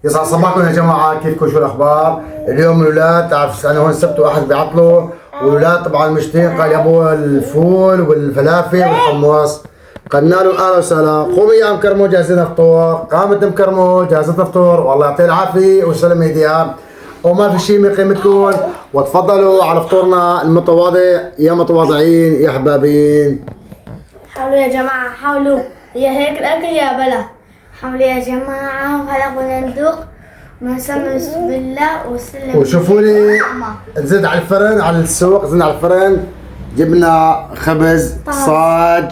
يسعد صباحكم يا جماعه، كيفكم؟ شو الاخبار؟ اليوم الاولاد تعرف انا هون السبت واحد بيعطلوا، والاولاد طبعا مشتاقين قال يابوا الفول والفلافل والحمص. قلنا لهم اهلا وسهلا، قوموا يا ام كرمو جاهزين الفطور. قامت ام كرمو جاهزه الفطور، والله يعطيها العافيه ويسلم ايديها، وما في شيء من قيمتكم. وتفضلوا على فطورنا المتواضع يا متواضعين يا حبابين. حاولوا يا جماعة، حاولوا، هي هيك الأكل يا بلا. حاولوا يا جماعة، وهلا بدنا ندوق ونسمي بسم الله وسلم. وشوفوا لي نزيد على الفرن، على السوق زدنا على الفرن، جبنا خبز صاج.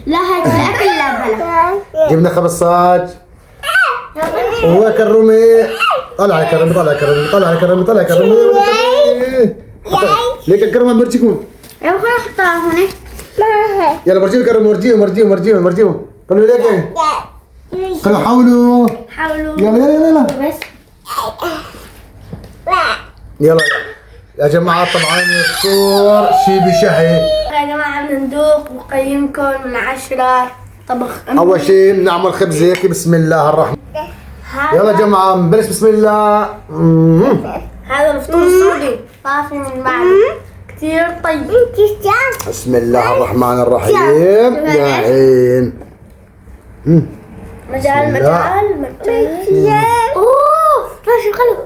لا هيك الأكل يا بلا. جبنا خبز صاج وهيك الرومي. طلع على كرمي، طلع على كرمي، طلع على كرمي، طلع على كرمي. ليك الكرمة برجيكم. يا أخوي أحطها هون. يلا برجيهم الكرمة، مرجيهم. قالوا ليك قالوا حاولوا. يلا بس يلا يا جماعة. طبعا الفطور شي بشهي. يا جماعة بدنا ندوق ونقيمكم من 10 طبخ. أول شي بنعمل خبز هيك، بسم الله الرحمن. يلا يا جماعة نبلش بسم الله. هذا الفطور السعودي طافي من بعد كثير طيب. بسم الله الرحمن الرحيم. يا عين. مجال اوه ماشي قلب.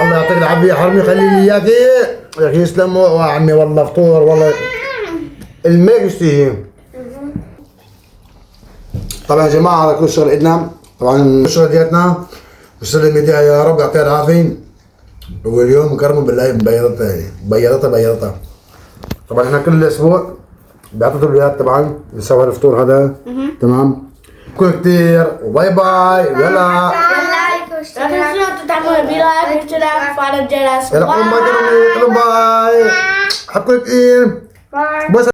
الله يعطيك العافية يا حرمي، خلي لي اياك يا اخي. يسلموا يا عمي، والله فطور والله الميك يشتهي. طبعا يا جماعة على كل شغل إدنا، طبعا الشغل ديالتنا وسلم ايديها يا رب يعطيها العافية. واليوم كرموا بالله بيضتها. طبعا احنا كل اسبوع بيعطوا الولاد طبعا بيسووا الفطور هذا. تمام، كل كتير وباي باي. يلا لا تنسوا تعملوا بلايك واشتراك وفعل الجرس. يلا قولوا باي، قولوا باي، حطوا ايد. بس